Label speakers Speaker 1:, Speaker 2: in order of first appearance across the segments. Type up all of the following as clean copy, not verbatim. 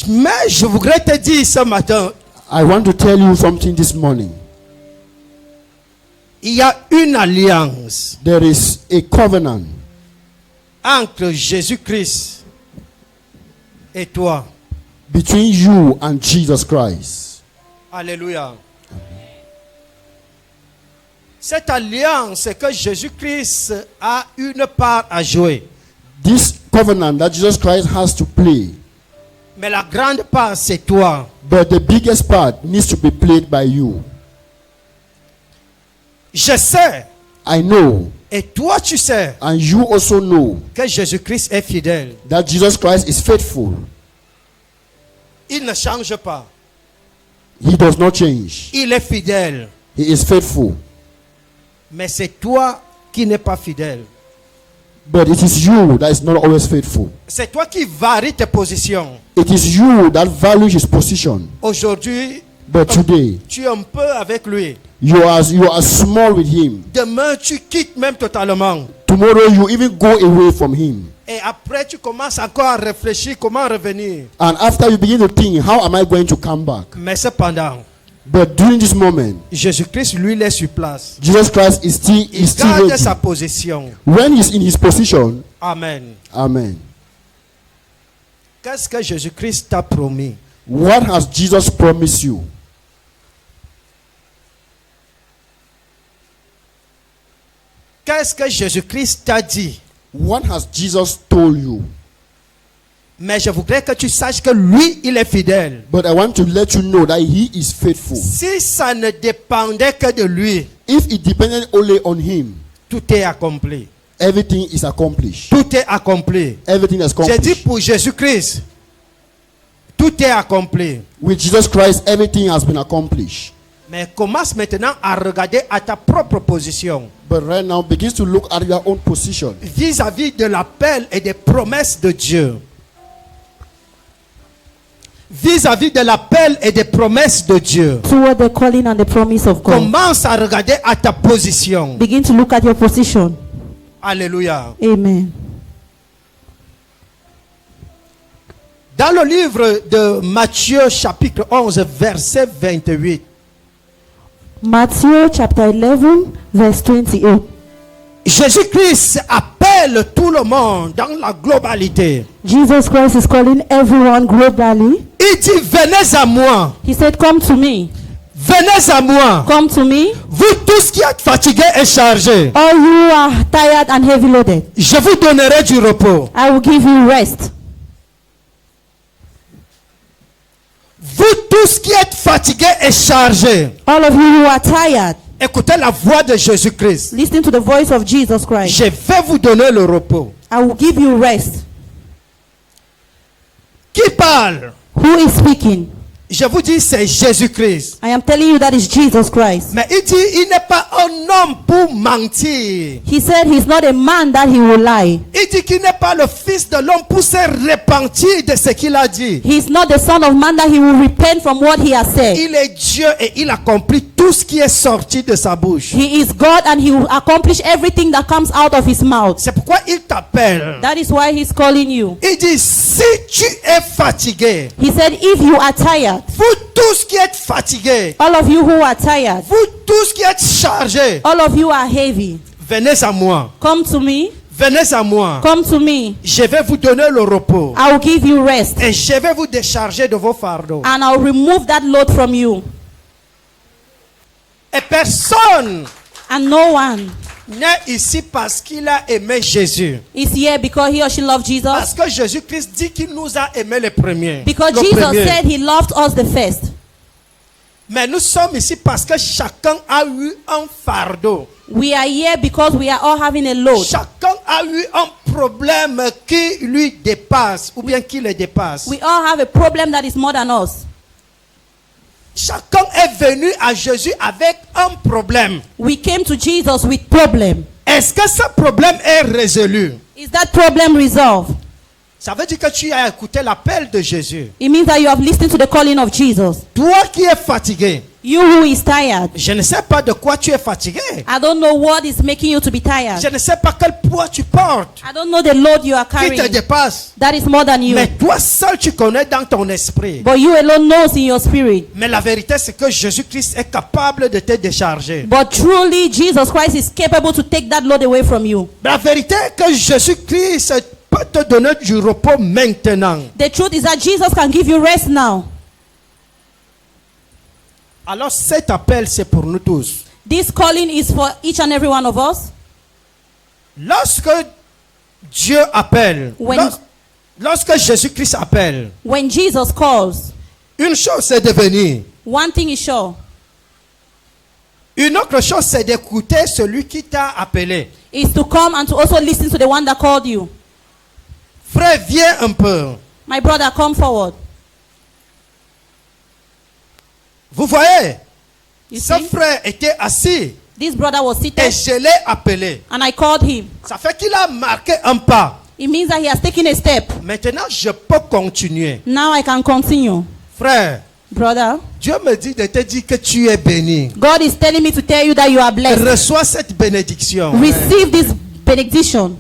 Speaker 1: Mais je voudrais te dire ce matin,
Speaker 2: I want to tell you something this morning.
Speaker 1: il y a une alliance
Speaker 2: There is a covenant
Speaker 1: entre Jésus-Christ et toi.
Speaker 2: between you and Jesus Christ.
Speaker 1: Alléluia. Cette alliance, c'est que Jésus-Christ a une part à jouer.
Speaker 2: This covenant that Jesus Christ has to play,
Speaker 1: Mais la grande part, c'est toi.
Speaker 2: but the biggest part needs to be played by you.
Speaker 1: Je sais,
Speaker 2: I know,
Speaker 1: et toi tu sais,
Speaker 2: and you also know,
Speaker 1: que Jésus-Christ est fidèle.
Speaker 2: that Jesus Christ is faithful.
Speaker 1: Il ne change pas.
Speaker 2: He does not change.
Speaker 1: Il est fidèle.
Speaker 2: He is faithful.
Speaker 1: Mais c'est toi qui n'es pas fidèle.
Speaker 2: But it is you that is not always faithful.
Speaker 1: C'est toi qui varies tes positions.
Speaker 2: It is you that values his position.
Speaker 1: Aujourd'hui,
Speaker 2: But today,
Speaker 1: tu es un peu avec lui.
Speaker 2: you are small with him.
Speaker 1: Demain, tu quittes même totalement.
Speaker 2: Tomorrow you even go away from him.
Speaker 1: Et après, tu commences encore à réfléchir comment revenir.
Speaker 2: And after you begin to think, how am I going to come back?
Speaker 1: Mais cependant,
Speaker 2: But during this moment,
Speaker 1: Jésus-Christ, lui, il est sur place.
Speaker 2: Jesus Christ is still
Speaker 1: Il
Speaker 2: still
Speaker 1: garde
Speaker 2: ready.
Speaker 1: sa position.
Speaker 2: When he's in his position,
Speaker 1: Amen.
Speaker 2: amen.
Speaker 1: Qu'est-ce que Jésus-Christ t'a promis?
Speaker 2: What has Jesus promised you?
Speaker 1: Qu'est-ce que Jésus-Christ t'a dit?
Speaker 2: What has Jesus told you?
Speaker 1: Mais je voudrais que tu saches que lui, il est fidèle.
Speaker 2: But I want to let you know that he is faithful.
Speaker 1: Si ça ne dépendait que de lui,
Speaker 2: If it depended only on him,
Speaker 1: tout est accompli.
Speaker 2: everything is accomplished.
Speaker 1: Tout est accompli.
Speaker 2: Everything is
Speaker 1: J'ai dit
Speaker 2: accomplished.
Speaker 1: pour Jésus-Christ, tout est accompli.
Speaker 2: With Jesus Christ, everything has been accomplished.
Speaker 1: Mais commence maintenant à regarder à ta propre position
Speaker 2: But right now, begins to look at your own position
Speaker 1: vis-à-vis de l'appel et des promesses de Dieu. Vis-à-vis de l'appel et des promesses de Dieu.
Speaker 3: Toward the calling and the promise of God.
Speaker 1: Commence à regarder à ta position.
Speaker 3: Begin to look at your position.
Speaker 1: Alléluia.
Speaker 3: Amen.
Speaker 1: Dans le livre de Matthieu chapitre 11 verset 28.
Speaker 3: Matthew chapter 11 verse 28.
Speaker 1: Jésus-Christ appelle tout le monde dans la globalité.
Speaker 3: Jesus Christ is calling everyone globally.
Speaker 1: Il dit venez à moi.
Speaker 3: He said, come to me.
Speaker 1: Venez à moi.
Speaker 3: Come to me.
Speaker 1: Vous tous qui êtes fatigués et chargés.
Speaker 3: All you are tired and heavy loaded.
Speaker 1: Je vous donnerai du repos.
Speaker 3: I will give you rest.
Speaker 1: Vous tous qui êtes fatigués et chargés.
Speaker 3: All of you who are tired,
Speaker 1: Écoutez la voix de Jésus-Christ.
Speaker 3: listen to the voice of Jesus Christ.
Speaker 1: Je vais vous donner le repos.
Speaker 3: I will give you rest.
Speaker 1: Qui parle?
Speaker 3: Who is speaking?
Speaker 1: Je vous dis, c'est Jésus-Christ.
Speaker 3: I am telling you that is Jesus Christ.
Speaker 1: Mais il dit, il n'est pas un homme pour mentir.
Speaker 3: He said he's not a man that he will lie.
Speaker 1: Il dit qu'il n'est pas le fils de l'homme pour se repentir de ce qu'il a dit.
Speaker 3: He's not the son of man that he will repent from what he has said.
Speaker 1: Il est Dieu et il accomplit tout ce qui est sorti de sa bouche.
Speaker 3: He is God and he will accomplish everything that comes out of his mouth.
Speaker 1: C'est pourquoi il t'appelle.
Speaker 3: That is why he's calling you.
Speaker 1: Il dit, si tu es fatigué,
Speaker 3: He said, if you are tired,
Speaker 1: vous tous qui êtes fatigués,
Speaker 3: all of you who are tired,
Speaker 1: vous tous qui êtes chargés,
Speaker 3: all of you are heavy,
Speaker 1: venez à moi.
Speaker 3: come to me.
Speaker 1: Venez à moi.
Speaker 3: Come to me.
Speaker 1: Je vais vous donner le repos.
Speaker 3: I will give you rest.
Speaker 1: Et je vais vous décharger de vos fardeaux.
Speaker 3: And I'll remove that load from you.
Speaker 1: Et personne
Speaker 3: And no one
Speaker 1: n'est ici parce qu'il a aimé Jésus.
Speaker 3: is here because he or she loved Jesus.
Speaker 1: Parce que Jésus-Christ dit qu'il nous a aimés les premiers.
Speaker 3: Because
Speaker 1: Le
Speaker 3: Jesus
Speaker 1: premier.
Speaker 3: said he loved us the first.
Speaker 1: Mais nous sommes ici parce que chacun a eu un fardeau.
Speaker 3: We are here because we are all having a load.
Speaker 1: Chacun a eu un problème qui lui dépasse ou bien qui le dépasse.
Speaker 3: We all have a problem that is more than us.
Speaker 1: Chacun est venu à Jésus avec un problème.
Speaker 3: We came to Jesus with problem.
Speaker 1: Est-ce que ce problème est résolu?
Speaker 3: Is that problem resolved?
Speaker 1: Ça veut dire que tu as écouté l'appel de Jésus.
Speaker 3: It means that you have listened to the calling of Jesus.
Speaker 1: Toi qui es fatigué,
Speaker 3: You who is tired.
Speaker 1: Je ne sais pas de quoi tu es fatigué.
Speaker 3: I don't know what is making you to be tired.
Speaker 1: Je ne sais pas quel poids tu portes
Speaker 3: I don't know the load you are
Speaker 1: qui te
Speaker 3: carrying.
Speaker 1: dépasse.
Speaker 3: That is more than you.
Speaker 1: Mais toi seul, tu connais dans ton esprit.
Speaker 3: But you alone knows in your spirit.
Speaker 1: Mais la vérité, c'est que Jésus-Christ est capable de te décharger.
Speaker 3: But truly, Jesus Christ is capable to take that load away from you.
Speaker 1: La vérité est que Jésus-Christ peut te donner du repos maintenant.
Speaker 3: The truth is that Jesus can give you rest now.
Speaker 1: Alors cet appel, c'est pour nous tous.
Speaker 3: This calling is for each and every one of us.
Speaker 1: Lorsque Dieu appelle,
Speaker 3: When-
Speaker 1: lorsque Jésus-Christ appelle,
Speaker 3: When Jesus calls,
Speaker 1: une chose c'est de venir.
Speaker 3: one thing is sure.
Speaker 1: Une autre chose c'est d'écouter celui qui t'a appelé.
Speaker 3: Is to come and to also listen to the one that called you.
Speaker 1: Frère, viens un peu.
Speaker 3: My brother, come forward.
Speaker 1: Vous voyez,
Speaker 3: You
Speaker 1: ce
Speaker 3: see,
Speaker 1: frère était assis
Speaker 3: this brother was
Speaker 1: et
Speaker 3: seated
Speaker 1: je l'ai appelé.
Speaker 3: and I called him.
Speaker 1: Ça fait qu'il a marqué un pas.
Speaker 3: It means that he has taken a step.
Speaker 1: Maintenant, je peux continuer.
Speaker 3: Now I can continue.
Speaker 1: Frère,
Speaker 3: Brother,
Speaker 1: Dieu me dit de te dire que tu es béni.
Speaker 3: God is telling me to tell you that you are blessed.
Speaker 1: Reçois cette bénédiction.
Speaker 3: Receive this benediction.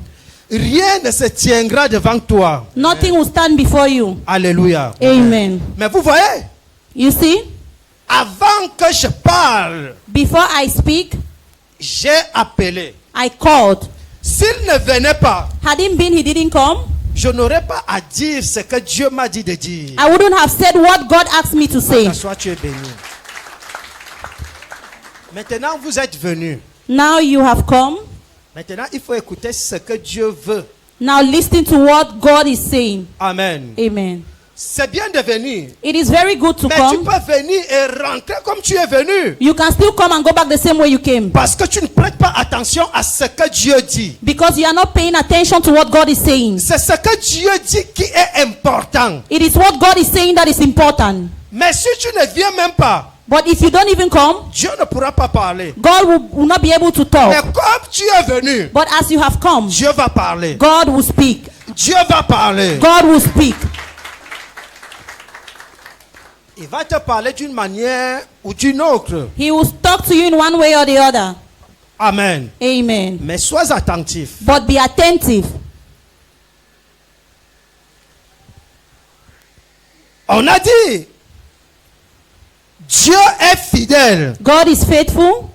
Speaker 1: Rien ne se tiendra devant toi.
Speaker 3: Nothing will stand before you.
Speaker 1: Alléluia.
Speaker 3: Amen.
Speaker 1: Mais vous voyez,
Speaker 3: You see,
Speaker 1: avant que je parle,
Speaker 3: before I speak,
Speaker 1: j'ai appelé.
Speaker 3: I called.
Speaker 1: S'il ne venait pas,
Speaker 3: Had him been, he didn't come.
Speaker 1: je n'aurais pas à dire ce que Dieu m'a dit de dire.
Speaker 3: I wouldn't have said what God asked me to say.
Speaker 1: T'assois, tu es béni. Maintenant, vous êtes venus.
Speaker 3: Now you have come.
Speaker 1: Maintenant, il faut écouter ce que Dieu veut.
Speaker 3: Now listen to what God is saying.
Speaker 1: Amen.
Speaker 3: Amen.
Speaker 1: C'est bien de venir.
Speaker 3: It is very good to
Speaker 1: Mais tu
Speaker 3: come.
Speaker 1: peux venir et rentrer comme tu es venu.
Speaker 3: You can still come and go back the same way you came.
Speaker 1: Parce que tu ne prêtes pas attention à ce que Dieu dit.
Speaker 3: Because you are not paying attention to what God is saying.
Speaker 1: C'est ce que Dieu dit qui est important.
Speaker 3: It is what God is saying that is important.
Speaker 1: Mais si tu ne viens même pas,
Speaker 3: But if you don't even come,
Speaker 1: Dieu ne pourra pas parler.
Speaker 3: God will not be able to
Speaker 1: Mais
Speaker 3: talk.
Speaker 1: comme tu es venu,
Speaker 3: But as you have come,
Speaker 1: Dieu va parler.
Speaker 3: God will speak.
Speaker 1: Dieu va parler.
Speaker 3: God will speak.
Speaker 1: Il va te parler d'une manière ou d'une autre.
Speaker 3: He will talk to you in one way or the other.
Speaker 1: Amen.
Speaker 3: Amen.
Speaker 1: Mais sois attentif.
Speaker 3: But be attentive.
Speaker 1: On a dit, Dieu est fidèle.
Speaker 3: God is faithful.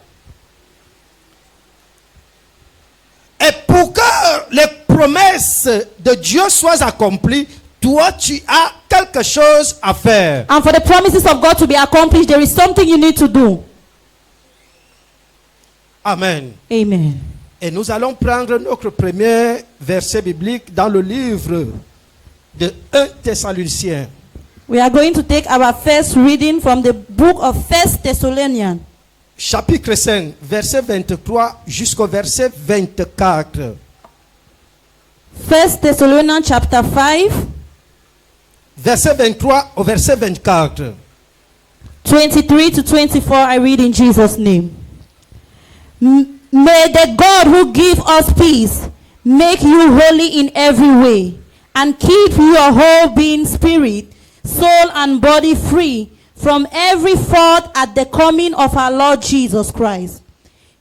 Speaker 1: Et pour que les promesses de Dieu soient accomplies, toi, tu as quelque chose à faire.
Speaker 3: And for the promises of God to be accomplished, there is something you need to do.
Speaker 1: Amen.
Speaker 3: Amen.
Speaker 1: Et nous allons prendre notre premier verset biblique dans le livre de 1 Thessaloniciens.
Speaker 3: We are going to take our first reading from the book of 1 Thessalonians.
Speaker 1: Chapitre 5, verset 23 jusqu'au verset 24.
Speaker 3: 1 Thessalonians chapter 5,
Speaker 1: Verset 23 au verset 24.
Speaker 3: 23 to 24, I read in Jesus' name. May the God who gives us peace make you holy in every way, and keep your whole being, spirit, soul, and body free from every fault at the coming of our Lord Jesus Christ.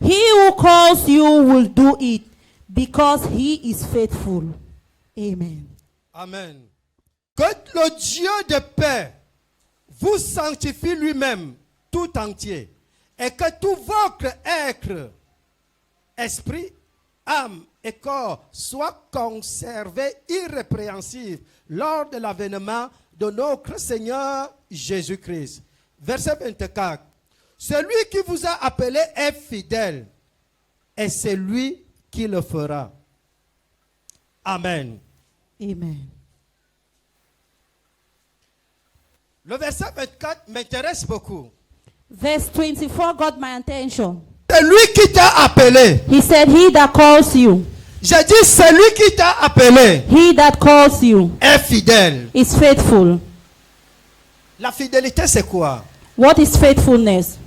Speaker 3: He who calls you will do it, because he is faithful. Amen.
Speaker 1: Amen. Que le Dieu de paix vous sanctifie lui-même tout entier, et que tout votre être, esprit, âme et corps soient conservés irrépréhensibles lors de l'avènement de notre Seigneur Jésus-Christ. Verset 24. Celui qui vous a appelé est fidèle, et c'est lui qui le fera. Amen.
Speaker 3: Amen.
Speaker 1: Le verset 24 m'intéresse beaucoup.
Speaker 3: Verse 24 got my attention.
Speaker 1: C'est lui qui t'a appelé.
Speaker 3: He said, he that calls you,
Speaker 1: J'ai dit, celui qui t'a appelé
Speaker 3: he that calls you
Speaker 1: est fidèle.
Speaker 3: is faithful.
Speaker 1: La fidélité, c'est quoi?
Speaker 3: What is faithfulness?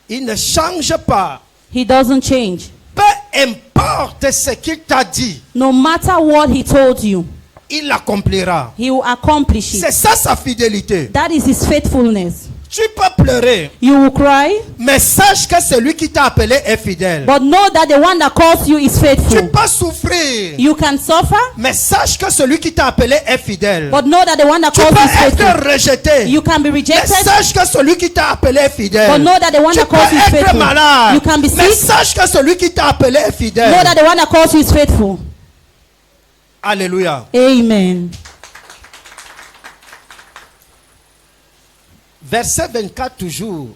Speaker 1: Il ne change pas.
Speaker 3: He doesn't change.
Speaker 1: Peu importe ce qu'il t'a dit,
Speaker 3: No matter what he told you,
Speaker 1: il l'accomplira.
Speaker 3: he will accomplish
Speaker 1: C'est
Speaker 3: it.
Speaker 1: ça sa fidélité.
Speaker 3: That is his faithfulness.
Speaker 1: Tu peux pleurer,
Speaker 3: You will cry,
Speaker 1: mais sache que celui qui t'a appelé est fidèle.
Speaker 3: but know that the one that calls you is
Speaker 1: Tu
Speaker 3: faithful.
Speaker 1: peux souffrir,
Speaker 3: You can suffer,
Speaker 1: mais sache que celui qui t'a appelé est fidèle.
Speaker 3: but know that the one that
Speaker 1: Tu
Speaker 3: calls you is
Speaker 1: peux être
Speaker 3: faithful.
Speaker 1: rejeté,
Speaker 3: You can be
Speaker 1: mais
Speaker 3: rejected,
Speaker 1: sache que celui qui t'a appelé est
Speaker 3: but
Speaker 1: fidèle.
Speaker 3: know that the one
Speaker 1: Tu
Speaker 3: that
Speaker 1: peux
Speaker 3: calls you is
Speaker 1: être
Speaker 3: faithful.
Speaker 1: malade,
Speaker 3: You can be
Speaker 1: mais
Speaker 3: sick,
Speaker 1: sache que celui qui t'a appelé est
Speaker 3: know
Speaker 1: fidèle.
Speaker 3: that the one that calls you is faithful.
Speaker 1: Alléluia.
Speaker 3: Amen.
Speaker 1: Verset 24 toujours.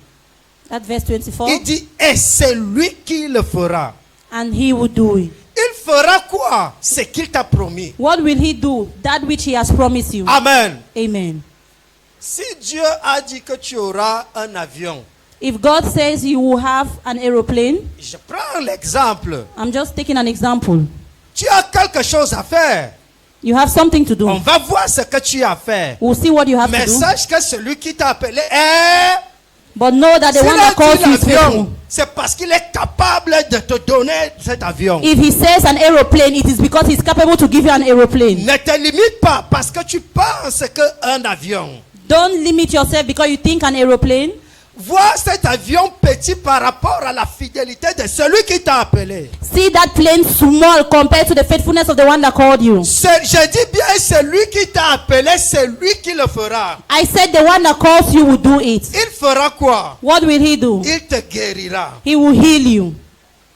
Speaker 3: That verse 24.
Speaker 1: Il dit, et c'est lui qui le fera.
Speaker 3: And he will do it.
Speaker 1: Il fera quoi? Ce qu'il t'a promis.
Speaker 3: What will he do? That which he has promised you.
Speaker 1: Amen.
Speaker 3: Amen.
Speaker 1: Si Dieu a dit que tu auras un avion,
Speaker 3: If God says you will have an aeroplane,
Speaker 1: je prends l'exemple.
Speaker 3: I'm just taking an example.
Speaker 1: Tu as quelque chose à faire.
Speaker 3: You have something to
Speaker 1: On
Speaker 3: do.
Speaker 1: va voir ce que tu as à faire.
Speaker 3: We'll see what you have
Speaker 1: Mais
Speaker 3: to do.
Speaker 1: sache que celui qui t'a appelé est...
Speaker 3: But know that the
Speaker 1: S'il
Speaker 3: one
Speaker 1: a
Speaker 3: that calls
Speaker 1: dit
Speaker 3: you is faithful.
Speaker 1: l'avion, c'est parce qu'il est capable de te donner cet avion.
Speaker 3: If he says an aeroplane, it is because he's capable to give you an aeroplane.
Speaker 1: Ne te limite pas parce que tu penses qu'un avion.
Speaker 3: Don't limit yourself because you think an aeroplane.
Speaker 1: Vois cet avion petit par rapport à la fidélité de celui qui t'a appelé.
Speaker 3: See that plane small compared to the faithfulness of the one that called you.
Speaker 1: Je dis bien, celui qui t'a appelé, c'est lui qui le fera.
Speaker 3: I said the one that calls you will do it.
Speaker 1: Il fera quoi?
Speaker 3: What will he do?
Speaker 1: Il te guérira.
Speaker 3: He will heal you.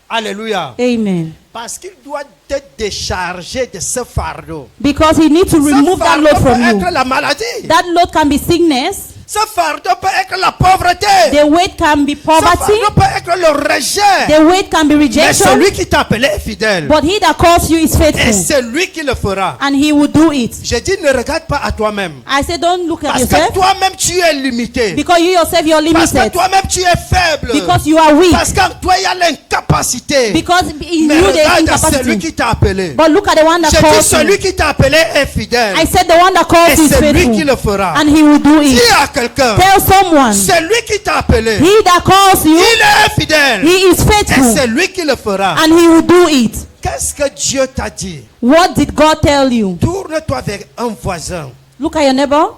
Speaker 1: Alléluia.
Speaker 3: Amen.
Speaker 1: Parce qu'il doit te décharger de ce fardeau.
Speaker 3: Because he needs to
Speaker 1: Ce
Speaker 3: remove that
Speaker 1: fardeau
Speaker 3: load
Speaker 1: peut
Speaker 3: from you.
Speaker 1: être la maladie.
Speaker 3: That load can be sickness.
Speaker 1: Ce fardeau peut être la pauvreté.
Speaker 3: The weight can be
Speaker 1: Ce
Speaker 3: poverty.
Speaker 1: fardeau peut être le rejet.
Speaker 3: The weight can be
Speaker 1: Mais
Speaker 3: rejection.
Speaker 1: celui qui t'a appelé est fidèle.
Speaker 3: But he that calls you is
Speaker 1: Et
Speaker 3: faithful.
Speaker 1: c'est lui qui le fera.
Speaker 3: And he will do it.
Speaker 1: J'ai dit, ne regarde pas à toi-même.
Speaker 3: I said don't look at
Speaker 1: Parce que
Speaker 3: yourself.
Speaker 1: toi-même, tu es limité.
Speaker 3: Because you yourself, you're
Speaker 1: Parce que
Speaker 3: limited.
Speaker 1: toi-même, tu es faible.
Speaker 3: Because you are weak.
Speaker 1: Parce qu'en toi, il y a l'incapacité.
Speaker 3: Because in
Speaker 1: Mais
Speaker 3: you there is
Speaker 1: regarde à celui
Speaker 3: incapacity.
Speaker 1: qui t'a appelé.
Speaker 3: But look at the one that
Speaker 1: J'ai dit,
Speaker 3: calls
Speaker 1: celui
Speaker 3: you.
Speaker 1: qui t'a appelé est fidèle.
Speaker 3: I said the one that calls
Speaker 1: Et
Speaker 3: you is
Speaker 1: c'est lui qui
Speaker 3: faithful.
Speaker 1: le fera.
Speaker 3: And he will do
Speaker 1: Dis
Speaker 3: it.
Speaker 1: à quelqu'un,
Speaker 3: Tell someone.
Speaker 1: c'est lui qui t'a appelé.
Speaker 3: He that calls you,
Speaker 1: Il est fidèle.
Speaker 3: he is
Speaker 1: Et
Speaker 3: faithful.
Speaker 1: c'est lui qui le fera.
Speaker 3: And he will do it.
Speaker 1: Qu'est-ce que Dieu t'a dit?
Speaker 3: What did God tell you?
Speaker 1: Tourne-toi vers un voisin.
Speaker 3: Look at your neighbor.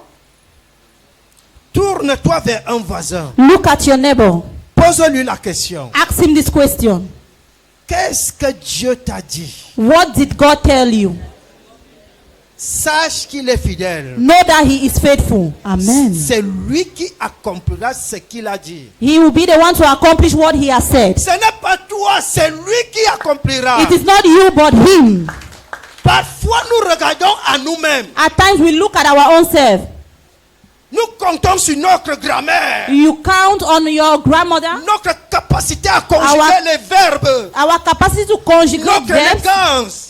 Speaker 1: Tourne-toi vers un voisin.
Speaker 3: Look at your neighbor.
Speaker 1: Pose-lui la question.
Speaker 3: Ask him this question.
Speaker 1: Qu'est-ce que Dieu t'a dit?
Speaker 3: What did God tell you?
Speaker 1: Sache qu'il est fidèle.
Speaker 3: Know that he is faithful. Amen.
Speaker 1: C'est lui qui accomplira ce qu'il a dit.
Speaker 3: He will be the one to accomplish what he has said.
Speaker 1: Ce n'est pas toi, c'est lui qui accomplira.
Speaker 3: It is not you but him.
Speaker 1: Parfois, nous regardons à nous-mêmes.
Speaker 3: At times we look at our own self.
Speaker 1: Nous comptons sur notre grammaire,
Speaker 3: You count on your grandmother,
Speaker 1: notre capacité à conjuguer les verbes,
Speaker 3: our capacity to conjugate
Speaker 1: notre
Speaker 3: verbs,
Speaker 1: élégance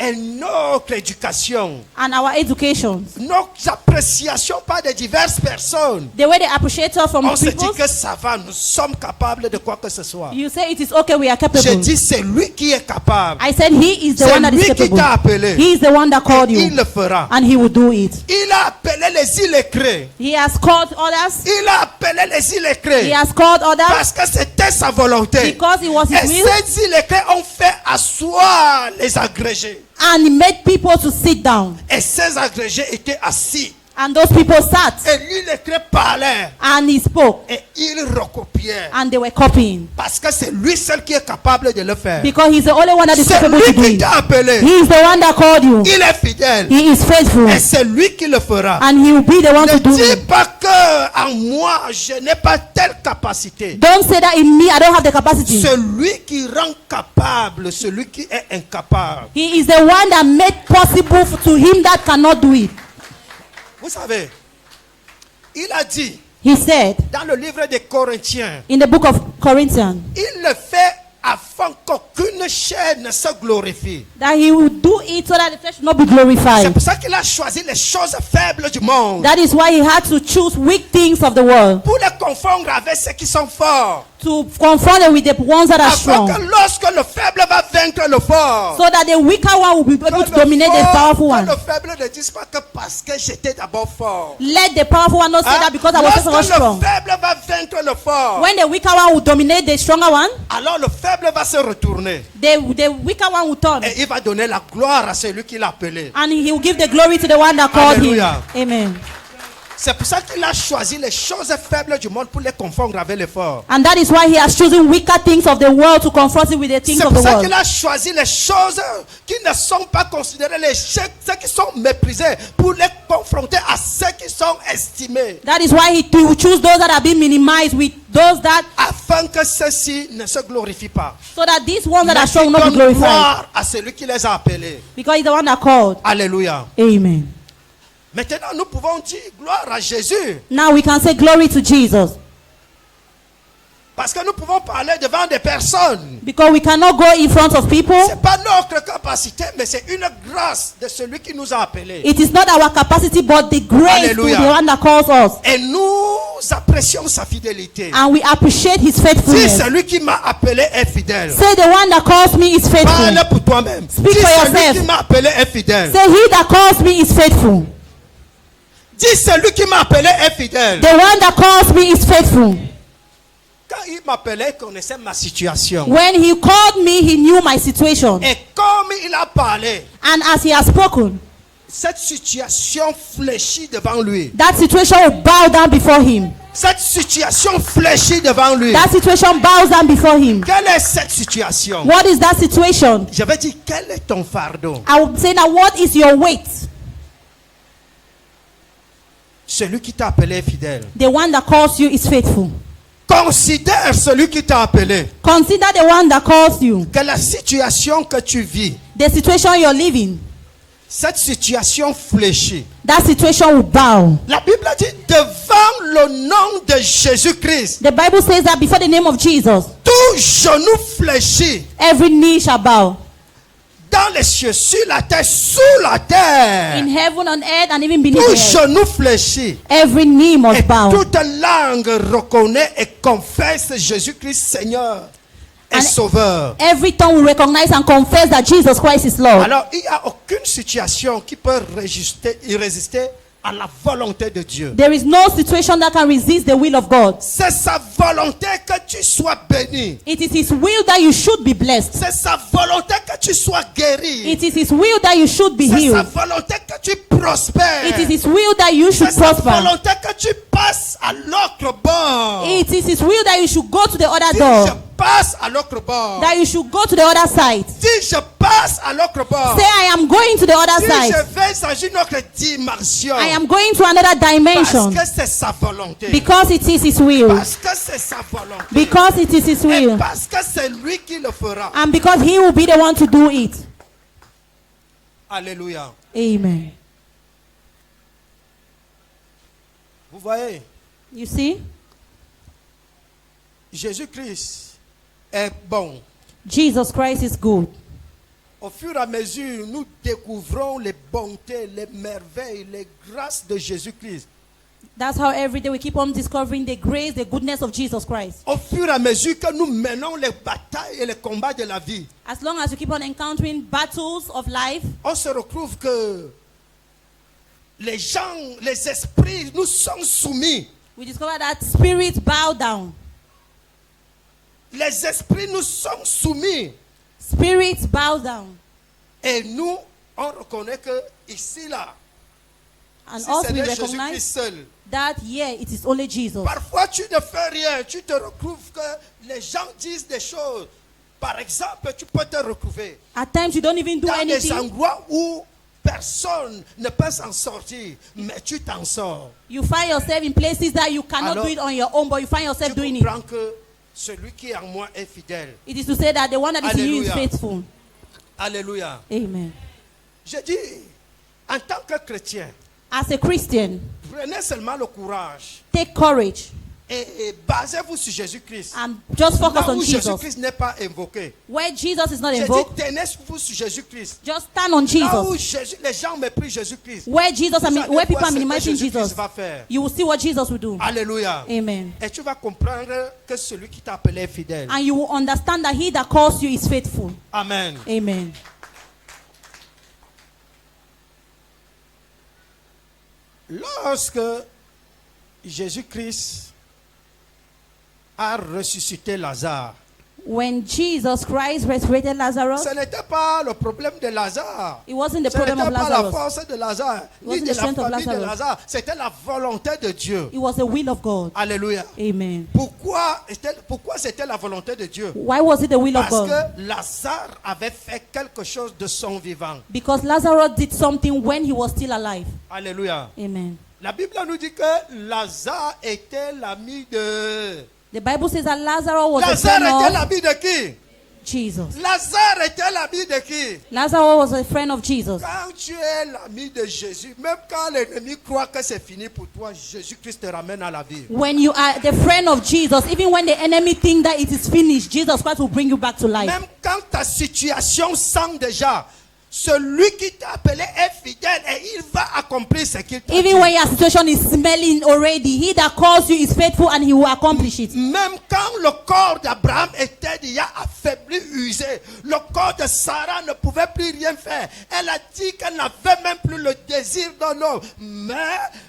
Speaker 1: et notre éducation,
Speaker 3: and our education.
Speaker 1: nos appréciations par de diverses personnes.
Speaker 3: The way they appreciate us from
Speaker 1: On se dit
Speaker 3: people,
Speaker 1: que ça va, nous sommes capables de quoi que ce soit.
Speaker 3: you say it is okay, we are
Speaker 1: J'ai
Speaker 3: capable.
Speaker 1: dit, c'est lui qui est capable.
Speaker 3: I said he is the
Speaker 1: C'est
Speaker 3: one that is
Speaker 1: lui qui
Speaker 3: capable.
Speaker 1: t'a appelé.
Speaker 3: He is the one that called
Speaker 1: Et il
Speaker 3: you,
Speaker 1: le fera.
Speaker 3: and he will do it.
Speaker 1: Il a appelé les illettrés.
Speaker 3: He has called others.
Speaker 1: Il a appelé les
Speaker 3: He
Speaker 1: illettrés.
Speaker 3: has called others
Speaker 1: Parce que c'était sa volonté.
Speaker 3: because it was
Speaker 1: Et
Speaker 3: his will,
Speaker 1: ces illettrés ont fait asseoir les agrégés.
Speaker 3: and he made people to sit down,
Speaker 1: Et ces agrégés étaient assis.
Speaker 3: and those people sat,
Speaker 1: Et l'illettré parlait.
Speaker 3: and he spoke,
Speaker 1: Et il recopiait.
Speaker 3: and they were copying
Speaker 1: Parce que c'est lui seul qui est capable de le faire.
Speaker 3: because he's the only one that is
Speaker 1: C'est
Speaker 3: capable to
Speaker 1: lui
Speaker 3: do
Speaker 1: qui
Speaker 3: it.
Speaker 1: t'a appelé.
Speaker 3: He is the one that called you.
Speaker 1: Il est fidèle.
Speaker 3: He is faithful,
Speaker 1: Et c'est lui qui le fera.
Speaker 3: and he will be the one
Speaker 1: Ne
Speaker 3: to do
Speaker 1: dis
Speaker 3: it.
Speaker 1: pas que en moi je n'ai pas telle capacité.
Speaker 3: Don't say that in me I don't have the capacity.
Speaker 1: Celui qui rend capable, celui qui est incapable.
Speaker 3: He is the one that made possible to him that cannot do it.
Speaker 1: Vous savez, il a dit
Speaker 3: He said
Speaker 1: dans le livre des Corinthiens,
Speaker 3: in the book of Corinthians
Speaker 1: il le fait afin qu'aucune chair ne se glorifie.
Speaker 3: that he will do it so that the flesh will not be
Speaker 1: C'est
Speaker 3: glorified.
Speaker 1: pour ça qu'il a choisi les choses faibles du monde
Speaker 3: That is why he had to choose weak things of the world
Speaker 1: pour les confondre avec ceux qui sont forts.
Speaker 3: to confront them with the ones that are
Speaker 1: Afin
Speaker 3: strong,
Speaker 1: que lorsque le faible va vaincre le fort,
Speaker 3: so that the weaker one will be able to dominate the powerful one.
Speaker 1: le faible ne dise pas que parce que j'étais d'abord fort.
Speaker 3: Let the powerful one not say that because I was
Speaker 1: Lorsque
Speaker 3: so
Speaker 1: le
Speaker 3: strong.
Speaker 1: faible va vaincre le fort,
Speaker 3: When the weaker one will dominate the stronger one,
Speaker 1: alors le faible va se retourner
Speaker 3: the weaker one will turn,
Speaker 1: et il va donner la gloire à celui qui l'a appelé.
Speaker 3: and he will give the glory to the one that called him.
Speaker 1: Hallelujah.
Speaker 3: Amen.
Speaker 1: C'est pour ça qu'il a choisi les choses faibles du monde pour les confondre avec les forts.
Speaker 3: And that is why he has chosen weaker things of the world to confront it with the things
Speaker 1: C'est
Speaker 3: of
Speaker 1: pour
Speaker 3: the
Speaker 1: ça
Speaker 3: world.
Speaker 1: qu'il a choisi les choses qui ne sont pas considérées les ceux qui sont méprisés pour les confronter à ceux qui sont estimés.
Speaker 3: That is why he will choose those that have been minimized with those that,
Speaker 1: Afin que ceux-ci ne se glorifient pas.
Speaker 3: so that these ones that
Speaker 1: Mais
Speaker 3: are
Speaker 1: qui
Speaker 3: strong will not be
Speaker 1: donnent
Speaker 3: glorified.
Speaker 1: gloire à celui qui les a appelés.
Speaker 3: Because he's the one that called.
Speaker 1: Alléluia.
Speaker 3: Amen.
Speaker 1: Maintenant, nous pouvons dire gloire à Jésus.
Speaker 3: Now we can say glory to Jesus.
Speaker 1: Parce que nous pouvons parler devant des personnes.
Speaker 3: Because we cannot go in front of people.
Speaker 1: Ce n'est pas notre capacité, mais c'est une grâce de celui qui nous a appelés.
Speaker 3: It is not our capacity, but the grace
Speaker 1: Hallelujah.
Speaker 3: to the one that calls us.
Speaker 1: Et nous apprécions sa fidélité.
Speaker 3: And we appreciate his
Speaker 1: Si
Speaker 3: faithfulness.
Speaker 1: celui qui m'a appelé est fidèle,
Speaker 3: Say the one that calls me is faithful.
Speaker 1: parle pour toi-même.
Speaker 3: Speak
Speaker 1: Si
Speaker 3: for
Speaker 1: celui
Speaker 3: yourself.
Speaker 1: qui m'a appelé est fidèle,
Speaker 3: Say he that calls me is faithful.
Speaker 1: dis celui qui m'a appelé est fidèle.
Speaker 3: The one that calls me is faithful.
Speaker 1: Quand il m'appelait, il connaissait ma situation.
Speaker 3: When he called me, he knew my situation.
Speaker 1: Et comme il a parlé,
Speaker 3: And as he has spoken,
Speaker 1: cette situation fléchit devant lui.
Speaker 3: that situation will bow down before him.
Speaker 1: Cette situation fléchit devant lui.
Speaker 3: That situation bows down before him.
Speaker 1: Quelle est cette situation?
Speaker 3: What is that situation?
Speaker 1: Je vais dire, quel est ton fardeau?
Speaker 3: I would say now, what is your weight?
Speaker 1: Celui qui t'a appelé est fidèle.
Speaker 3: The one that calls you is faithful.
Speaker 1: Considère celui qui t'a appelé.
Speaker 3: Consider the one that calls you.
Speaker 1: Que la situation que tu vis,
Speaker 3: The situation you're living,
Speaker 1: cette situation fléchit.
Speaker 3: that situation will bow.
Speaker 1: La Bible dit, devant le nom de Jésus-Christ,
Speaker 3: The Bible says that before the name of Jesus,
Speaker 1: tout genou fléchit.
Speaker 3: every knee shall bow.
Speaker 1: Dans les cieux, sur la terre, sous la terre.
Speaker 3: In heaven, on earth, and even beneath
Speaker 1: Tout
Speaker 3: the earth.
Speaker 1: genou fléchit.
Speaker 3: Every knee
Speaker 1: Et
Speaker 3: must bow.
Speaker 1: toute langue reconnaît et confesse Jésus-Christ Seigneur et
Speaker 3: And-
Speaker 1: Sauveur.
Speaker 3: Every tongue will recognize and confess that Jesus Christ is Lord.
Speaker 1: Alors, il n'y a aucune situation qui peut résister à la volonté de Dieu.
Speaker 3: There is no situation that can resist the will of God.
Speaker 1: C'est sa volonté que tu sois béni.
Speaker 3: It is his will that you should be blessed.
Speaker 1: C'est sa volonté que tu sois guéri.
Speaker 3: It is his will that you should be
Speaker 1: C'est sa
Speaker 3: healed.
Speaker 1: volonté que tu prospères.
Speaker 3: It is his will that you should
Speaker 1: C'est sa
Speaker 3: prosper.
Speaker 1: volonté que tu passes à l'autre bord.
Speaker 3: It is his will that you should go to the other
Speaker 1: Dis,
Speaker 3: door.
Speaker 1: je passe à l'autre bord.
Speaker 3: That you should go to the other side.
Speaker 1: Dis, je passe à l'autre bord.
Speaker 3: Say, I am going to the other
Speaker 1: Dis,
Speaker 3: side.
Speaker 1: je vais dans une autre dimension.
Speaker 3: I am going to another dimension.
Speaker 1: Parce que c'est sa volonté.
Speaker 3: Because it is his will.
Speaker 1: Parce que c'est sa volonté.
Speaker 3: Because it is his
Speaker 1: Et
Speaker 3: will.
Speaker 1: parce que c'est lui qui le fera.
Speaker 3: And because he will be the one to do it.
Speaker 1: Alléluia.
Speaker 3: Amen.
Speaker 1: Vous voyez,
Speaker 3: You see?
Speaker 1: Jésus-Christ est bon.
Speaker 3: Jesus Christ is good.
Speaker 1: Au fur et à mesure, nous découvrons les bontés, les merveilles, les grâces de Jésus-Christ.
Speaker 3: That's how every day we keep on discovering the grace, the goodness of Jesus Christ.
Speaker 1: Au fur et à mesure que nous menons les batailles et les combats de la vie,
Speaker 3: As long as you keep on encountering battles of life,
Speaker 1: on se retrouve que les gens, les esprits nous sont soumis.
Speaker 3: we discover that spirits bow down.
Speaker 1: Les esprits nous sont soumis.
Speaker 3: Spirits bow down.
Speaker 1: Et nous, on reconnaît que ici, là,
Speaker 3: And
Speaker 1: si
Speaker 3: also
Speaker 1: c'est
Speaker 3: we
Speaker 1: le Jésus-Christ
Speaker 3: recognize
Speaker 1: seul.
Speaker 3: that, yeah, it is only Jesus.
Speaker 1: Parfois, tu ne fais rien. Tu te retrouves que les gens disent des choses. Par exemple, tu peux te retrouver
Speaker 3: At times you don't even do
Speaker 1: dans des
Speaker 3: anything.
Speaker 1: endroits où personne ne peut s'en sortir, mais tu t'en sors.
Speaker 3: You find yourself in places that you cannot
Speaker 1: Alors,
Speaker 3: do it on your own, but you find yourself
Speaker 1: Tu
Speaker 3: doing it.
Speaker 1: comprends que celui qui est en moi est fidèle.
Speaker 3: It is to say that the one that is in you is
Speaker 1: Alléluia.
Speaker 3: faithful.
Speaker 1: Alléluia.
Speaker 3: Amen.
Speaker 1: Je dis, en tant que chrétien,
Speaker 3: As a Christian,
Speaker 1: prenez seulement le courage
Speaker 3: take courage
Speaker 1: et basez-vous sur Jésus-Christ.
Speaker 3: and just focus
Speaker 1: Là
Speaker 3: on
Speaker 1: où
Speaker 3: Jesus.
Speaker 1: Jésus-Christ n'est pas invoqué.
Speaker 3: Where Jesus is not
Speaker 1: J'ai dit,
Speaker 3: invoked,
Speaker 1: tenez-vous sur Jésus-Christ.
Speaker 3: just stand on
Speaker 1: Là où
Speaker 3: Jesus.
Speaker 1: les gens méprisent Jésus-Christ.
Speaker 3: Where Jesus,
Speaker 1: Vous allez
Speaker 3: where people
Speaker 1: voir
Speaker 3: are
Speaker 1: ce que
Speaker 3: minimizing
Speaker 1: Jésus-Christ
Speaker 3: Jesus,
Speaker 1: va faire.
Speaker 3: you will see what Jesus will do.
Speaker 1: Alléluia.
Speaker 3: Amen.
Speaker 1: Et tu vas comprendre que celui qui t'a appelé est fidèle.
Speaker 3: And you will understand that he that calls you is faithful.
Speaker 1: Amen.
Speaker 3: Amen.
Speaker 1: Lorsque Jésus-Christ a ressuscité Lazare,
Speaker 3: When Jesus Christ resurrected Lazarus,
Speaker 1: ce n'était pas le problème de Lazare.
Speaker 3: it wasn't the
Speaker 1: Ce
Speaker 3: problem
Speaker 1: n'était
Speaker 3: of
Speaker 1: pas la
Speaker 3: Lazarus.
Speaker 1: force de Lazare, ni
Speaker 3: wasn't
Speaker 1: de
Speaker 3: the
Speaker 1: la
Speaker 3: strength of
Speaker 1: famille de
Speaker 3: Lazarus.
Speaker 1: Lazare. C'était la volonté de Dieu.
Speaker 3: It was the will of God.
Speaker 1: Alléluia.
Speaker 3: Amen.
Speaker 1: Pourquoi c'était la volonté de Dieu?
Speaker 3: Why was it the will of
Speaker 1: Parce
Speaker 3: God?
Speaker 1: que Lazare avait fait quelque chose de son vivant.
Speaker 3: Because Lazarus did something when he was still alive.
Speaker 1: Alléluia.
Speaker 3: Amen.
Speaker 1: La Bible nous dit que Lazare était l'ami de...
Speaker 3: The Bible says that Lazarus was a
Speaker 1: Lazare était
Speaker 3: friend of
Speaker 1: l'ami de qui?
Speaker 3: Jesus.
Speaker 1: Lazare était l'ami de qui?
Speaker 3: Lazarus was a friend of Jesus.
Speaker 1: Quand tu es l'ami de Jésus, même quand l'ennemi croit que c'est fini pour toi, Jésus-Christ te ramène à la vie.
Speaker 3: When you are the friend of Jesus, even when the enemy think that it is finished, Jesus Christ will bring you back to life.
Speaker 1: Même quand ta situation sent déjà, celui qui t'a appelé est fidèle et il va accomplir ce qu'il t'a dit.
Speaker 3: Even when your situation is smelling already, he that calls you is faithful and he will accomplish it.
Speaker 1: Même quand le corps d'Abraham était déjà affaibli, usé, le corps de Sarah ne pouvait plus rien faire. Elle a dit qu'elle n'avait même plus le désir d'un homme. Mais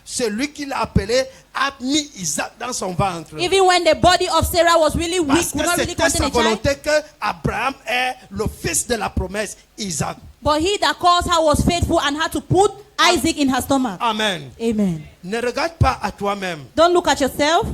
Speaker 1: celui qui l'a appelé a mis Isaac dans son ventre.
Speaker 3: Even when the body of Sarah was really weak,
Speaker 1: Parce
Speaker 3: could
Speaker 1: que
Speaker 3: not really
Speaker 1: c'était
Speaker 3: contain
Speaker 1: sa
Speaker 3: a child.
Speaker 1: volonté que Abraham est le fils de la promesse, Isaac.
Speaker 3: But he that calls her was faithful and had to put Isaac in her stomach.
Speaker 1: Amen.
Speaker 3: Amen.
Speaker 1: Ne regarde pas à toi-même.
Speaker 3: Don't look at yourself.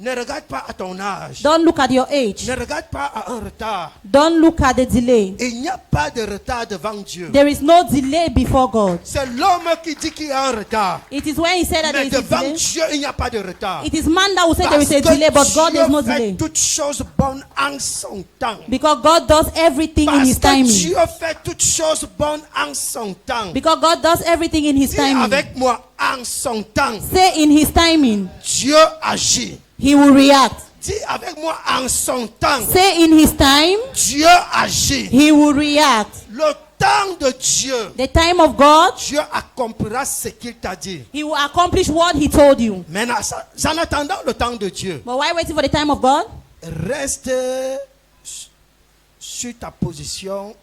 Speaker 1: Ne regarde pas à ton âge.
Speaker 3: Don't look at your age.
Speaker 1: Ne regarde pas à un retard.
Speaker 3: Don't look at the delay.
Speaker 1: Il n'y a pas de retard devant Dieu.
Speaker 3: There is no delay before God.
Speaker 1: C'est l'homme qui dit qu'il y a un retard.
Speaker 3: It is when he said that there
Speaker 1: Mais
Speaker 3: is a
Speaker 1: devant
Speaker 3: delay.
Speaker 1: Dieu, il n'y a pas de retard.
Speaker 3: It is man that will say there is a
Speaker 1: Parce que
Speaker 3: delay, but God
Speaker 1: Dieu
Speaker 3: there's no
Speaker 1: fait
Speaker 3: delay.
Speaker 1: toutes choses bonnes en son temps.
Speaker 3: Because God does everything in
Speaker 1: Parce
Speaker 3: his
Speaker 1: que
Speaker 3: timing.
Speaker 1: Dieu fait toutes choses bonnes en son temps.
Speaker 3: Because God does everything in his
Speaker 1: Dis
Speaker 3: timing.
Speaker 1: avec moi, en son temps,
Speaker 3: Say in his timing,
Speaker 1: Dieu agit.
Speaker 3: he will react.
Speaker 1: Dis avec moi, en son temps,
Speaker 3: Say in his time,
Speaker 1: Dieu agit.
Speaker 3: he will react.
Speaker 1: Le temps de Dieu,
Speaker 3: The time of God,
Speaker 1: Dieu accomplira ce qu'il t'a dit.
Speaker 3: he will accomplish what he told you.
Speaker 1: Maintenant, en attendant le temps de Dieu,
Speaker 3: But why waiting for the time of God?
Speaker 1: reste sur ta position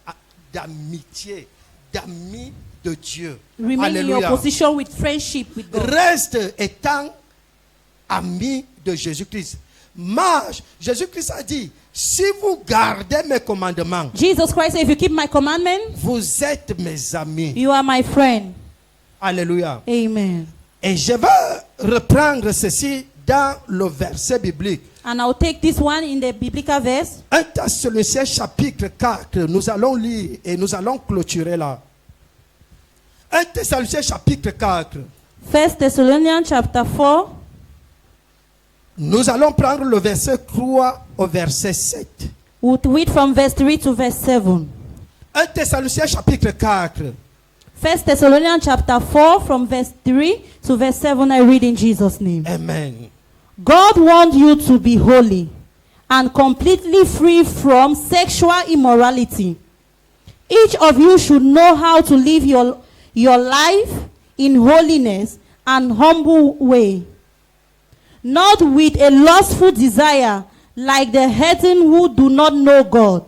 Speaker 1: d'amitié, d'ami de Dieu.
Speaker 3: Remain in your
Speaker 1: Alléluia.
Speaker 3: position with friendship with God.
Speaker 1: Reste étant ami de Jésus-Christ. Marche. Jésus-Christ a dit, si vous gardez mes commandements,
Speaker 3: Jesus Christ said, if you keep my commandment,
Speaker 1: vous êtes mes amis.
Speaker 3: you are my friend.
Speaker 1: Alléluia.
Speaker 3: Amen.
Speaker 1: Et je vais reprendre ceci dans le verset biblique.
Speaker 3: And I'll take this one in the biblical verse.
Speaker 1: 1 Thessaloniciens chapitre 4, nous allons lire et nous allons clôturer là. 1 Thessaloniciens chapitre 4.
Speaker 3: 1 Thessalonians chapter 4.
Speaker 1: Nous allons prendre le verset 3 au verset 7.
Speaker 3: We'll read from verse 3 to verse 7.
Speaker 1: 1 Thessaloniciens chapitre 4.
Speaker 3: 1 Thessalonians chapter 4 from verse 3 to verse 7 I read in Jesus' name.
Speaker 1: Amen.
Speaker 3: God wants you to be holy and completely free from sexual immorality. Each of you should know how to live your life in holiness and humble way, not with a lustful desire like the heathen who do not know God.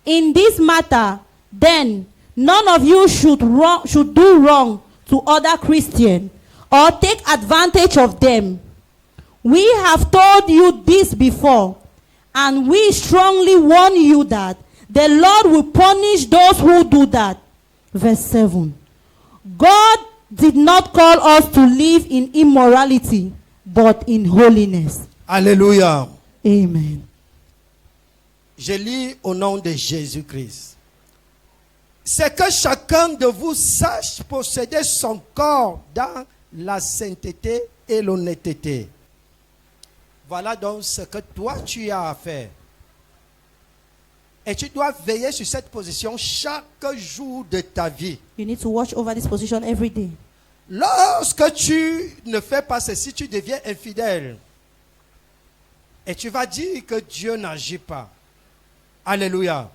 Speaker 3: In this matter, then, none of you should do wrong to other Christians or take advantage of them. We have told you this before, and we strongly warn you that the Lord will punish those who do that. Verse 7. God did not call us to live in immorality, but in holiness.
Speaker 1: Alléluia.
Speaker 3: Amen.
Speaker 1: Je lis au nom de Jésus-Christ. C'est que chacun de vous sache posséder son corps dans la sainteté et l'honnêteté. Voilà donc ce que toi tu as à faire. Et tu dois veiller sur cette position chaque jour de ta vie.
Speaker 3: You need to watch over this position every day.
Speaker 1: Lorsque tu ne fais pas ceci, tu deviens infidèle. Et tu vas dire que Dieu n'agit pas. Alléluia.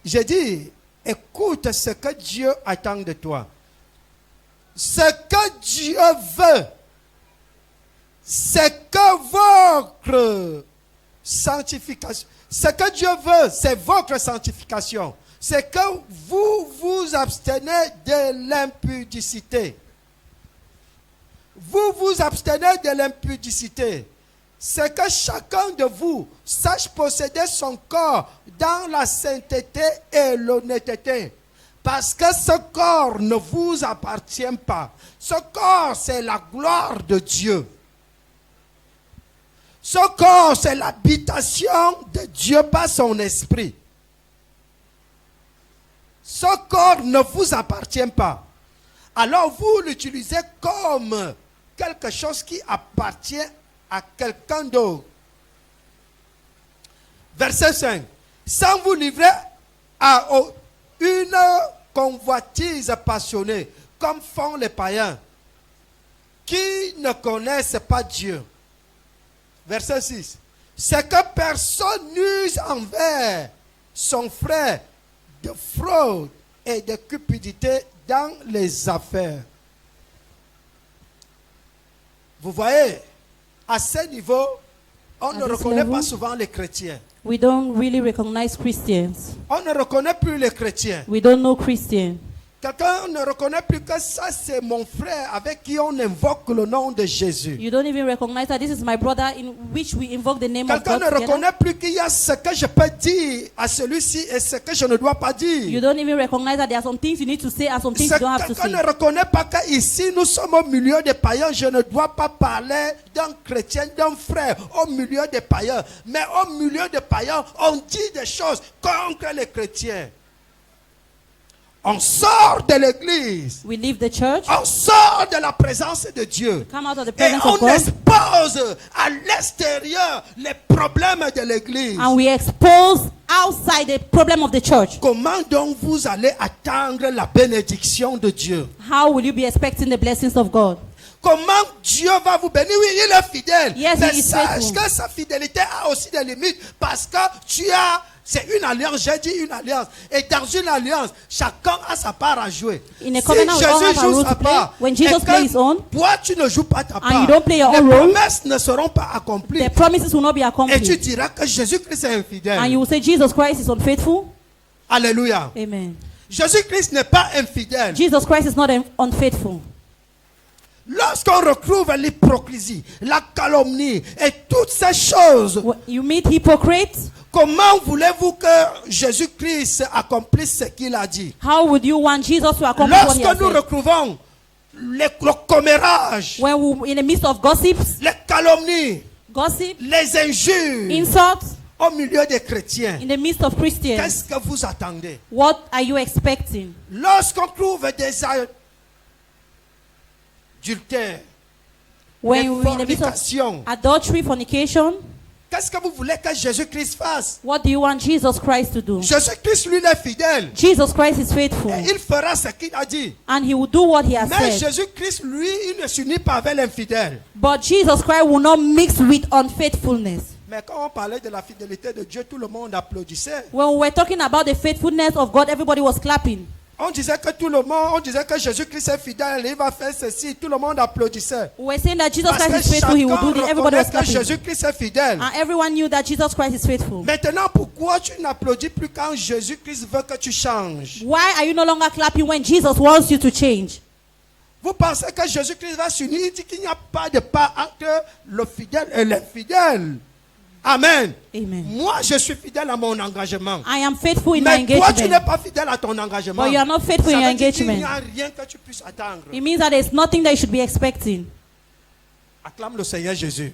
Speaker 1: J'ai dit, écoute ce que Dieu attend de toi. Ce que Dieu veut, c'est que votre sanctification, ce que Dieu veut, c'est votre sanctification. C'est que vous vous abstenez de l'impudicité. Vous vous abstenez de l'impudicité. c'est que chacun de vous sache posséder son corps dans la sainteté et l'honnêteté. Parce que ce corps ne vous appartient pas. Ce corps, c'est la gloire de Dieu. Ce corps, c'est l'habitation de Dieu par son esprit. Ce corps ne vous appartient pas. Alors vous l'utilisez comme quelque chose qui appartient à quelqu'un d'autre. Verset 5. Sans vous livrer à une convoitise passionnée, comme font les païens, qui ne connaissent pas Dieu. Verset 6. C'est que personne n'use envers son frère de fraude et de cupidité dans les affaires. Vous voyez, à ce niveau, on ne reconnaît pas souvent les chrétiens.
Speaker 3: We don't really recognize Christians.
Speaker 1: On ne reconnaît plus les chrétiens.
Speaker 3: We don't know Christians.
Speaker 1: Quelqu'un ne reconnaît plus que ça, c'est mon frère avec qui on invoque le nom de Jésus.
Speaker 3: You don't even recognize that this is my brother in which we invoke the name of
Speaker 1: Quelqu'un
Speaker 3: God
Speaker 1: ne
Speaker 3: together.
Speaker 1: reconnaît plus qu'il y a ce que je peux dire à celui-ci et ce que je ne dois pas
Speaker 3: You
Speaker 1: dire.
Speaker 3: don't even recognize that there are some things you need to say and some things you don't have to
Speaker 1: Quelqu'un
Speaker 3: say.
Speaker 1: ne reconnaît pas qu'ici nous sommes au milieu des païens. Je ne dois pas parler d'un chrétien, d'un frère au milieu des païens. Mais au milieu des païens, on dit des choses contre les chrétiens. On sort de l'église.
Speaker 3: We leave the church,
Speaker 1: On sort de la présence de Dieu.
Speaker 3: come out of the
Speaker 1: Et
Speaker 3: presence
Speaker 1: on
Speaker 3: of God,
Speaker 1: expose à l'extérieur les problèmes de l'église.
Speaker 3: and we expose outside the problem of the church.
Speaker 1: Comment donc vous allez attendre la bénédiction de Dieu?
Speaker 3: How will you be expecting the blessings of God?
Speaker 1: Comment Dieu va vous bénir? Oui, il est fidèle.
Speaker 3: Yes,
Speaker 1: Mais
Speaker 3: he is
Speaker 1: sache
Speaker 3: faithful.
Speaker 1: que sa fidélité a aussi des limites. Parce que tu as... C'est une alliance, j'ai dit une alliance. Et dans une alliance, chacun a sa part à jouer.
Speaker 3: In a
Speaker 1: Si
Speaker 3: covenant, we all
Speaker 1: Jésus
Speaker 3: have a
Speaker 1: joue
Speaker 3: role
Speaker 1: sa
Speaker 3: to play.
Speaker 1: part,
Speaker 3: When Jesus
Speaker 1: et que
Speaker 3: plays his own,
Speaker 1: toi tu ne joues pas ta part,
Speaker 3: you don't play your
Speaker 1: les
Speaker 3: own role,
Speaker 1: promesses ne seront pas accomplies.
Speaker 3: the promises will not be
Speaker 1: Et tu
Speaker 3: accomplished.
Speaker 1: diras que Jésus-Christ est infidèle.
Speaker 3: And you will say Jesus Christ is unfaithful.
Speaker 1: Alléluia.
Speaker 3: Amen.
Speaker 1: Jésus-Christ n'est pas infidèle.
Speaker 3: Jesus Christ is not unfaithful.
Speaker 1: Lorsqu'on retrouve l'hypocrisie, la calomnie et toutes ces choses,
Speaker 3: You meet hypocrites.
Speaker 1: comment voulez-vous que Jésus-Christ accomplisse ce qu'il a dit?
Speaker 3: How would you want Jesus to accomplish what he has
Speaker 1: Lorsque nous
Speaker 3: said?
Speaker 1: retrouvons le commérage,
Speaker 3: When we in the midst of gossips,
Speaker 1: les calomnies,
Speaker 3: gossip,
Speaker 1: les injures
Speaker 3: insults,
Speaker 1: au milieu des chrétiens,
Speaker 3: in the midst of Christians,
Speaker 1: qu'est-ce que vous attendez?
Speaker 3: what are you expecting?
Speaker 1: Lorsqu'on trouve des adultères,
Speaker 3: When
Speaker 1: des
Speaker 3: we're in the midst of
Speaker 1: fornications,
Speaker 3: adultery, fornication,
Speaker 1: qu'est-ce que vous voulez que Jésus-Christ fasse?
Speaker 3: what do you want Jesus Christ to do?
Speaker 1: Jésus-Christ, lui, il est fidèle.
Speaker 3: Jesus Christ is faithful,
Speaker 1: Et il fera ce qu'il a dit.
Speaker 3: and he will do what he has
Speaker 1: Mais
Speaker 3: said.
Speaker 1: Jésus-Christ, lui, il ne s'unit pas avec l'infidèle.
Speaker 3: But Jesus Christ will not mix with unfaithfulness.
Speaker 1: Mais quand on parlait de la fidélité de Dieu, tout le monde applaudissait.
Speaker 3: When we were talking about the faithfulness of God, everybody was clapping.
Speaker 1: On disait que tout le monde, on disait que Jésus-Christ est fidèle, il va faire ceci, tout le monde applaudissait.
Speaker 3: We were saying that Jesus
Speaker 1: Parce
Speaker 3: Christ
Speaker 1: que
Speaker 3: is faithful, he will
Speaker 1: chacun
Speaker 3: do this. Everybody
Speaker 1: reconnaît
Speaker 3: was
Speaker 1: que
Speaker 3: clapping.
Speaker 1: Jésus-Christ est fidèle.
Speaker 3: And everyone knew that Jesus Christ is faithful.
Speaker 1: Maintenant, pourquoi tu n'applaudis plus quand Jésus-Christ veut que tu changes?
Speaker 3: Why are you no longer clapping when Jesus wants you to change?
Speaker 1: Vous pensez que Jésus-Christ va s'unir? Il dit qu'il n'y a pas de part entre le fidèle et l'infidèle. Amen.
Speaker 3: Amen.
Speaker 1: Moi, je suis fidèle à mon engagement.
Speaker 3: I am faithful in my
Speaker 1: Mais toi, tu n'es
Speaker 3: engagement.
Speaker 1: pas fidèle à ton engagement.
Speaker 3: But you are not faithful in
Speaker 1: Ça
Speaker 3: your
Speaker 1: veut dire qu'il n'y
Speaker 3: engagement.
Speaker 1: a rien que tu puisses attendre.
Speaker 3: It means that there's nothing that you should be expecting.
Speaker 1: Acclame le Seigneur Jésus.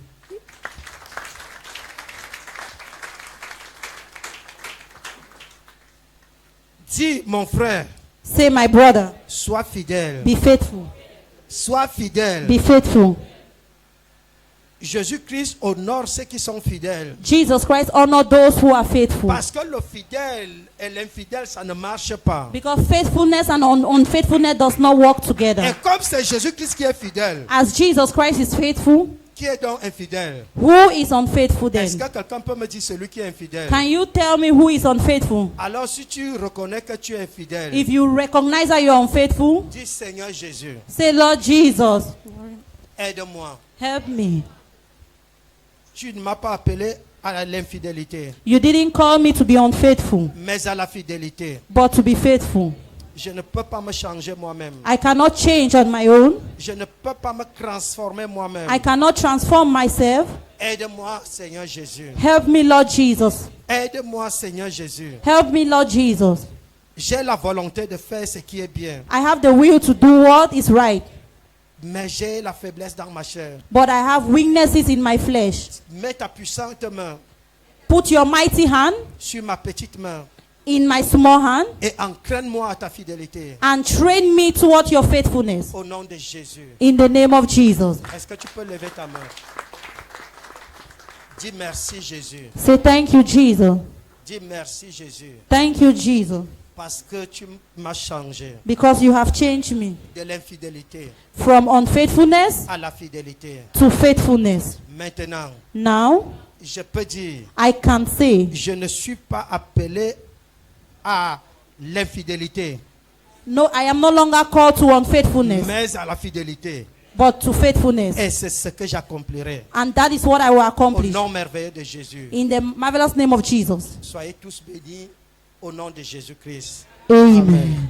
Speaker 1: Dis, mon frère,
Speaker 3: Say, my brother,
Speaker 1: sois fidèle.
Speaker 3: be faithful.
Speaker 1: Sois fidèle.
Speaker 3: Be faithful.
Speaker 1: Jésus-Christ honore ceux qui sont fidèles.
Speaker 3: Jesus Christ honor those who are faithful.
Speaker 1: Parce que le fidèle et l'infidèle, ça ne marche pas.
Speaker 3: Because faithfulness and unfaithfulness does not work
Speaker 1: Et
Speaker 3: together.
Speaker 1: comme c'est Jésus-Christ qui est fidèle,
Speaker 3: As Jesus Christ is faithful,
Speaker 1: qui est donc infidèle?
Speaker 3: who is unfaithful
Speaker 1: Est-ce
Speaker 3: then?
Speaker 1: que quelqu'un peut me dire celui qui est infidèle?
Speaker 3: Can you tell me who is unfaithful?
Speaker 1: Alors si tu reconnais que tu es infidèle,
Speaker 3: If you recognize that you're unfaithful,
Speaker 1: dis Seigneur Jésus,
Speaker 3: say, Lord Jesus,
Speaker 1: aide-moi.
Speaker 3: help me.
Speaker 1: Tu ne m'as pas appelé à l'infidélité,
Speaker 3: You didn't call me to be unfaithful,
Speaker 1: mais à la fidélité.
Speaker 3: but to be faithful.
Speaker 1: Je ne peux pas me changer moi-même.
Speaker 3: I cannot change on my own.
Speaker 1: Je ne peux pas me transformer moi-même.
Speaker 3: I cannot transform myself.
Speaker 1: Aide-moi, Seigneur Jésus.
Speaker 3: Help me, Lord Jesus.
Speaker 1: Aide-moi, Seigneur Jésus.
Speaker 3: Help me, Lord Jesus.
Speaker 1: J'ai la volonté de faire ce qui est bien,
Speaker 3: I have the will to do what is right,
Speaker 1: mais j'ai la faiblesse dans ma chair.
Speaker 3: but I have weaknesses in my flesh.
Speaker 1: Mets ta puissante main
Speaker 3: Put your mighty hand
Speaker 1: sur ma petite main
Speaker 3: in my small hand
Speaker 1: et entraîne-moi à ta fidélité.
Speaker 3: and train me toward your faithfulness.
Speaker 1: Au nom de Jésus.
Speaker 3: In the name of Jesus.
Speaker 1: Est-ce que tu peux lever ta main? Dis merci Jésus.
Speaker 3: Say thank you, Jesus.
Speaker 1: Dis merci Jésus.
Speaker 3: Thank you, Jesus.
Speaker 1: Parce que tu m'as changé
Speaker 3: Because you have changed me
Speaker 1: de l'infidélité
Speaker 3: from unfaithfulness
Speaker 1: à la fidélité.
Speaker 3: to faithfulness.
Speaker 1: Maintenant,
Speaker 3: Now,
Speaker 1: je peux dire,
Speaker 3: I can say,
Speaker 1: je ne suis pas appelé à l'infidélité,
Speaker 3: no, I am no longer called to unfaithfulness,
Speaker 1: mais à la fidélité.
Speaker 3: but to faithfulness.
Speaker 1: Et c'est ce que j'accomplirai.
Speaker 3: And that is what I will
Speaker 1: Au
Speaker 3: accomplish.
Speaker 1: nom merveilleux de Jésus.
Speaker 3: In the marvelous name of Jesus.
Speaker 1: Soyez tous bénis au nom de Jésus-Christ.
Speaker 3: Amen.